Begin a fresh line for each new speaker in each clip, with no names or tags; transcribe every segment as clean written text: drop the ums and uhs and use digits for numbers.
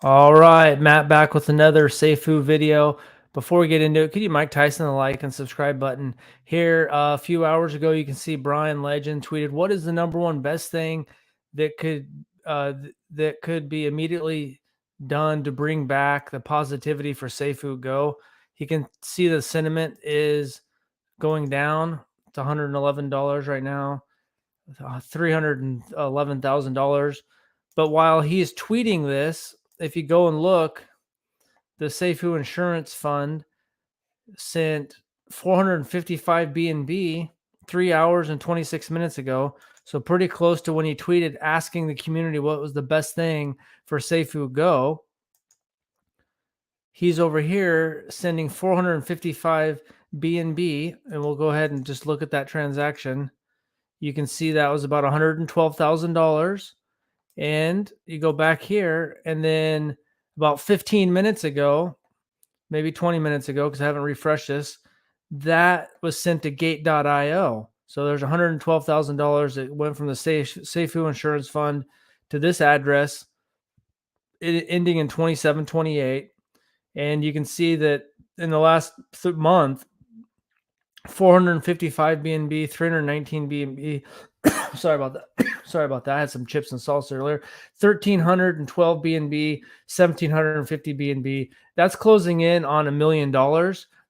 All right, Matt back with another Safuu video. Before we get into it, could you Mike Tyson the like and subscribe button? Here, a few hours ago, you can see Brian Legend tweeted, "What is the number one best thing that could be immediately done to bring back the positivity for Safuu Go?" You can see the sentiment is going down. It's $111 right now, $311,000. But while he's tweeting this, if you go and look, the Safuu Insurance Fund sent 455 BNB 3 hours and 26 minutes ago. So pretty close to when he tweeted asking the community what was the best thing for Safuu Go. He's over here sending 455 BNB, and we'll go ahead and just look at that transaction. You can see that was about $112,000. And you go back here, and then about 15 minutes ago, maybe 20 minutes ago, because I haven't refreshed this, that was sent to gate.io. So there's $112,000 that went from the Safuu Insurance Fund to this address, ending in 2728. And you can see that in the last month, 455 BNB, 319 BNB. Sorry about that. Sorry about that. I had some chips and salsa earlier. 1,312 BNB, 1,750 BNB. That's closing in on $1 million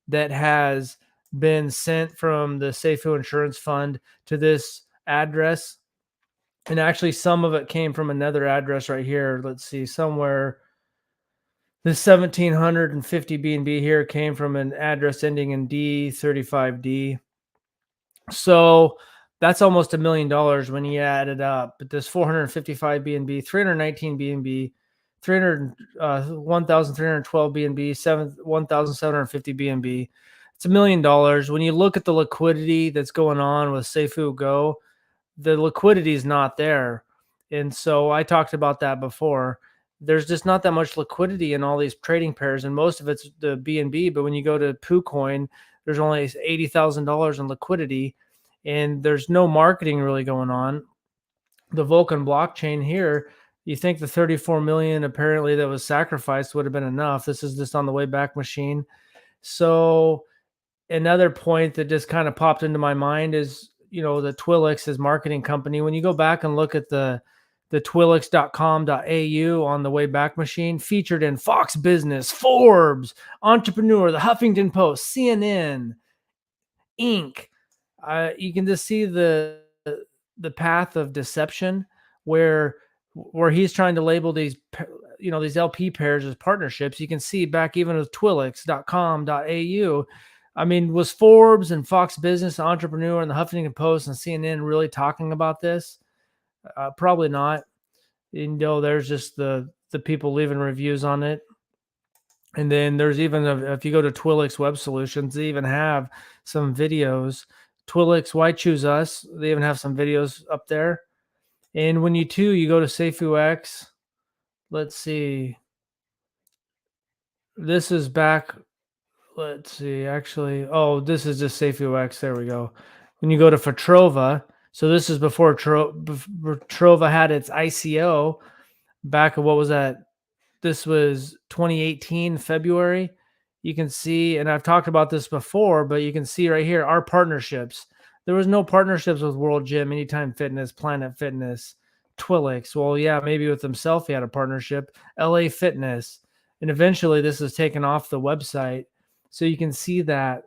that has been sent from the Safuu Insurance Fund to this address. And actually, some of it came from another address right here. Let's see, somewhere. The 1,750 BNB here came from an address ending in D35D. So that's almost $1 million when you add it up. But this 455 BNB, 319 BNB, 1,312 BNB, 1,750 BNB. It's $1 million. When you look at the liquidity that's going on with Safuu Go, the liquidity is not there. And so I talked about that before. There's just not that much liquidity in all these trading pairs, and most of it's the BNB. But when you go to PooCoin, there's only $80,000 in liquidity, and there's no marketing really going on. The Vulcan blockchain here, you think the 34 million apparently that was sacrificed would have been enough. This is just on the way back machine. So another point that just kind of popped into my mind is, the Twilix is marketing company. When you go back and look at the twilix.com.au on the way back machine, featured in Fox Business, Forbes, Entrepreneur, the Huffington Post, CNN, Inc. You can just see the path of deception where he's trying to label these these LP pairs as partnerships. You can see back even with twilix.com.au. I mean, was Forbes and Fox Business, Entrepreneur, and the Huffington Post and CNN really talking about this? Probably not. There's just the people leaving reviews on it. And then there's even, if you go to Twilix Web Solutions, they even have some videos. Twilix, Why Choose Us? They even have some videos up there. And when you go to SafeUX, let's see. This is back. Let's see. Actually, this is just SafeUX. There we go. When you go to Fatrova, so this is before Trova had its ICO. Back of what was that? This was 2018 February. You can see, and I've talked about this before, but you can see right here our partnerships. There was no partnerships with World Gym, Anytime Fitness, Planet Fitness, Twilix. Well, yeah, maybe with himself he had a partnership. LA Fitness, and eventually this is taken off the website. So you can see that,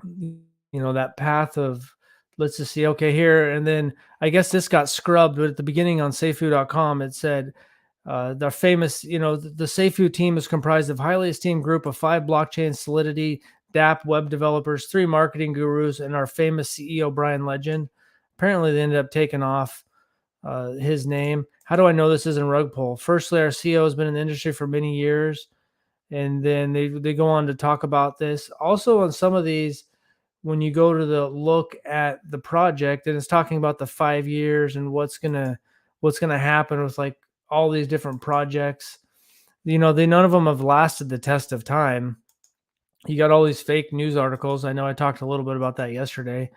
that path of, let's just see, okay, here. And then I guess this got scrubbed, but at the beginning on Safuu.com, it said, the famous, the Safuu team is comprised of highly esteemed group of 5 blockchain Solidity DApp web developers, 3 marketing gurus, and our famous CEO, Brian Legend. Apparently, they ended up taking off his name. How do I know this isn't rug pull? Firstly, our CEO has been in the industry for many years. And then they go on to talk about this. Also on some of these, when you go to the look at the project, and it's talking about the 5 years and what's gonna happen with like all these different projects. None of them have lasted the test of time. You got all these fake news articles. I know I talked a little bit about that yesterday.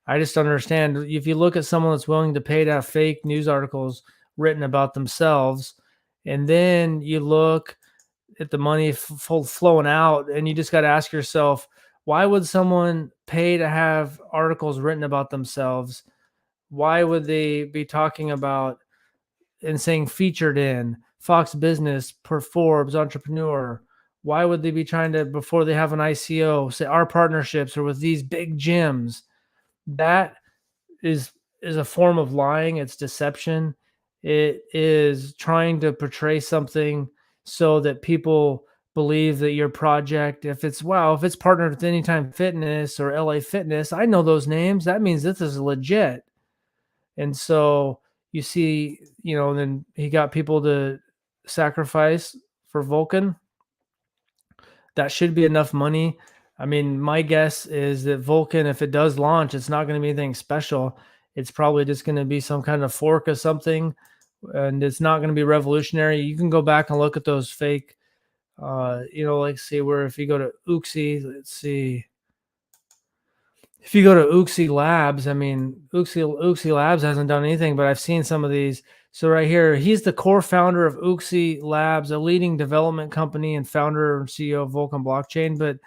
I just don't understand. If you look at someone that's willing to pay to have fake news articles written about themselves, And then you look at the money flowing out, and you just got to ask yourself, why would someone pay to have articles written about themselves? Why would they be talking about and saying featured in Fox Business, per Forbes, Entrepreneur? Why would they be trying to, before they have an ICO, say our partnerships are with these big gyms? That is is a form of lying. It's deception. It is trying to portray something so that people believe that your project, if it's, wow, if it's partnered with Anytime Fitness or LA Fitness, I know those names. That means this is legit. And so you see, then he got people to sacrifice for Vulcan. That should be enough money. I mean, my guess is that Vulcan, if it does launch, it's not going to be anything special. It's probably just going to be some kind of fork of something, and it's not going to be revolutionary. You can go back and look at those fake, like, see, where if you go to Uxie, let's see, if you go to Uxie Labs, I mean, Uxie Labs hasn't done anything, but I've seen some of these. So right here, he's the core founder of Uxie Labs, a leading development company, and founder and CEO of Vulcan Blockchain. But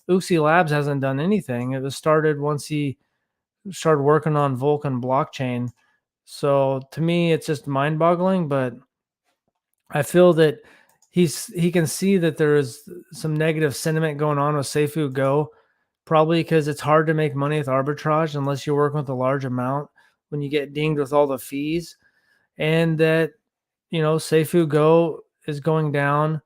Uxie Labs hasn't done anything. It was started once he started working on Vulcan Blockchain. So to me, it's just mind-boggling. But I feel that he can see that there is some negative sentiment going on with Safuu Go. Probably because it's hard to make money with arbitrage unless you're working with a large amount when you get dinged with all the fees. And that, Safuu Go is going down.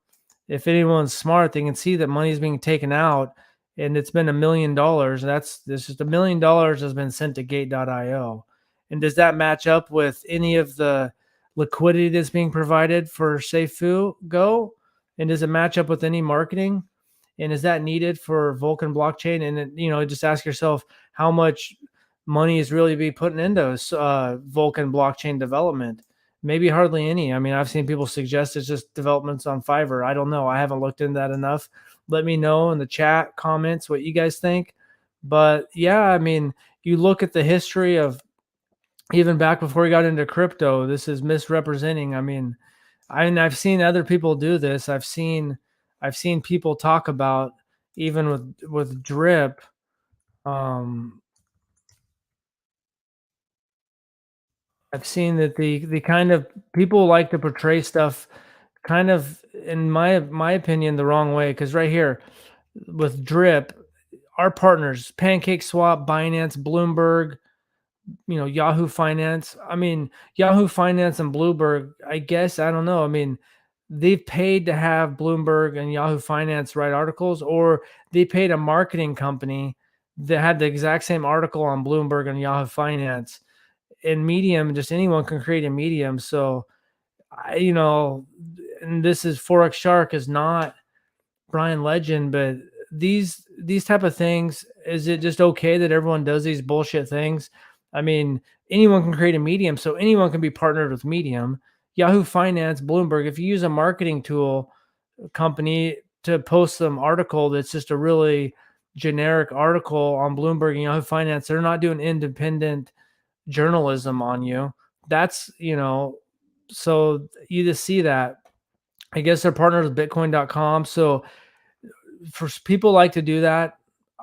If anyone's smart, they can see that money is being taken out, and it's been $1 million. This just $1 million has been sent to Gate.io. And does that match up with any of the liquidity that's being provided for Safuu Go? And does it match up with any marketing? And is that needed for Vulcan blockchain? And just ask yourself how much money is really be putting into Vulcan blockchain development. Maybe hardly any. I mean, I've seen people suggest it's just developments on Fiverr. I don't know. I haven't looked into that enough. Let me know in the chat comments what you guys think. But yeah, I mean, you look at the history of even back before we got into crypto, this is misrepresenting. I mean, I've seen other people do this. I've seen people talk about, even with drip. Um, I've seen that the kind of people like to portray stuff kind of, in my opinion, the wrong way. Because right here with drip, our partners, Pancake Swap, Binance, Bloomberg, Yahoo Finance. I mean, Yahoo Finance and Bloomberg, I guess, I don't know. I mean, they've paid to have Bloomberg and Yahoo Finance write articles, or they paid a marketing company that had the exact same article on Bloomberg and Yahoo Finance. In Medium, just anyone can create a Medium. So and this is Forex Shark is not Brian Legend, but these type of things, is it just okay that everyone does these bullshit things? I mean, anyone can create a Medium, so anyone can be partnered with Medium. Yahoo Finance, Bloomberg, if you use a marketing tool company to post some article that's just a really generic article on Bloomberg and Yahoo Finance, they're not doing independent journalism on you. That's, so you just see that. I guess they're partnered with Bitcoin.com. So for people like to do that.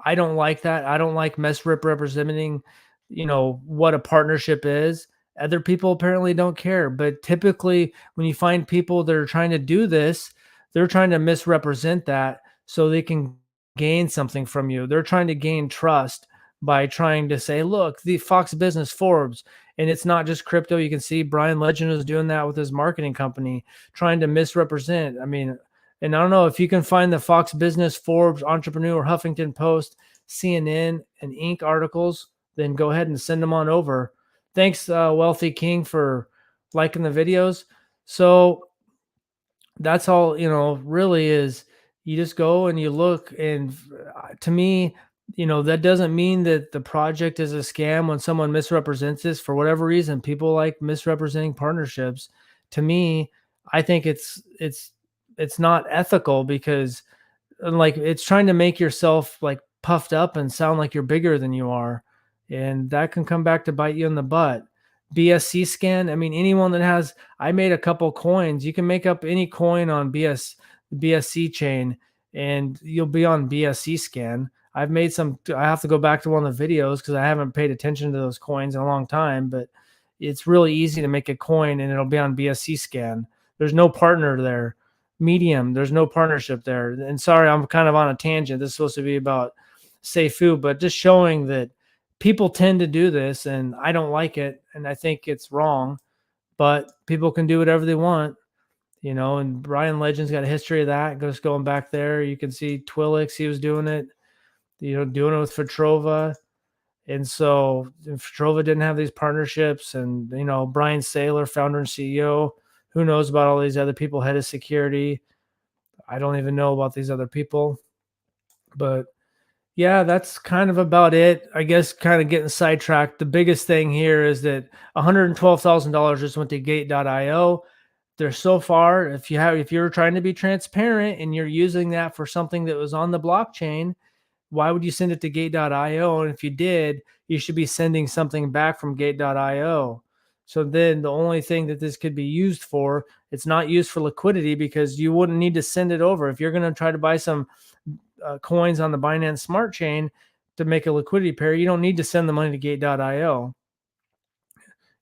I don't like that. I don't like misrepresenting, what a partnership is. Other people apparently don't care, but typically when you find people that are trying to do this, they're trying to misrepresent that so they can gain something from you. They're trying to gain trust by trying to say, look, the Fox Business Forbes, and it's not just crypto. You can see Brian Legend is doing that with his marketing company, trying to misrepresent. I mean, and I don't know if you can find the Fox Business, Forbes, Entrepreneur, Huffington Post, CNN, and Inc. articles, then go ahead and send them on over. Thanks, Wealthy King, for liking the videos. So that's all, really is. You just go and you look. And to me, that doesn't mean that the project is a scam when someone misrepresents this for whatever reason. People like misrepresenting partnerships. To me, I think it's not ethical, because like it's trying to make yourself like puffed up and sound like you're bigger than you are, and that can come back to bite you in the butt. BSC scan. I mean, anyone that has, I made a couple coins. You can make up any coin on BSC chain, and you'll be on BSC scan. I've made some. I have to go back to one of the videos because I haven't paid attention to those coins in a long time. But it's really easy to make a coin, and it'll be on BSC scan. There's no partner there. Medium. There's no partnership there. And sorry, I'm kind of on a tangent. This is supposed to be about Safuu, but just showing that people tend to do this, and I don't like it, and I think it's wrong. But people can do whatever they want, And Brian Legend's got a history of that. Just going back there, you can see Twilix. He was doing it, doing it with Petrova. And so if Petrova didn't have these partnerships, and Brian Saylor, founder and CEO, who knows about all these other people, head of security. I don't even know about these other people, but yeah, that's kind of about it. I guess kind of getting sidetracked. The biggest thing here is that $112,000 just went to Gate.io. They're so far, if you're trying to be transparent and you're using that for something that was on the blockchain, why would you send it to Gate.io? And if you did, you should be sending something back from Gate.io. So then the only thing that this could be used for, it's not used for liquidity because you wouldn't need to send it over. If you're going to try to buy some coins on the Binance Smart Chain to make a liquidity pair, you don't need to send the money to Gate.io.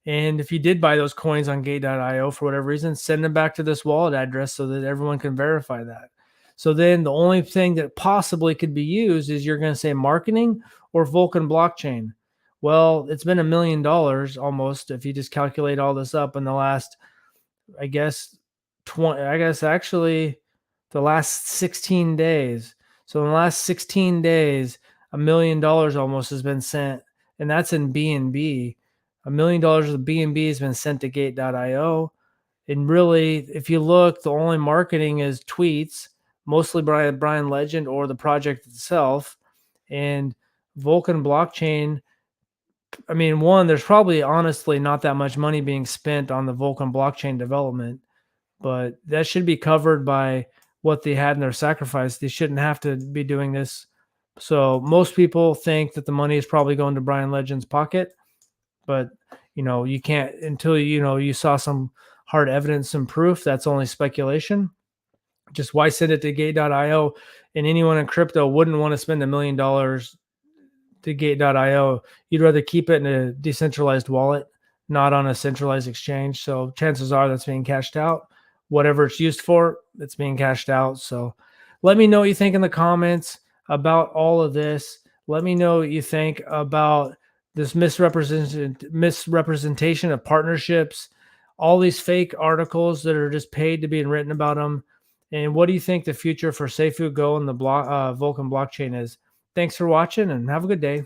And if you did buy those coins on Gate.io for whatever reason, send them back to this wallet address so that everyone can verify that. So then the only thing that possibly could be used is you're going to say marketing or Vulcan blockchain. Well, it's been $1 million almost if you just calculate all this up in the last, I guess, actually the last 16 days. So in the last 16 days, $1 million almost has been sent, and that's in BNB. $1 million of BNB has been sent to Gate.io. And really, if you look, the only marketing is tweets, mostly Brian Legend or the project itself. And Vulcan blockchain, I mean, there's probably honestly not that much money being spent on the Vulcan blockchain development, but that should be covered by what they had in their sacrifice. They shouldn't have to be doing this. So most people think that the money is probably going to Brian Legend's pocket, but you can't until you saw some hard evidence and proof. That's only speculation. Just why send it to Gate.io? And anyone in crypto wouldn't want to spend $1 million to Gate.io. You'd rather keep it in a decentralized wallet, not on a centralized exchange. So chances are that's being cashed out. Whatever it's used for, it's being cashed out. So let me know what you think in the comments about all of this. Let me know what you think about this misrepresentation of partnerships, all these fake articles that are just paid to be written about them. And what do you think the future for Safuu Go and the Vulcan blockchain is? Thanks for watching and have a good day.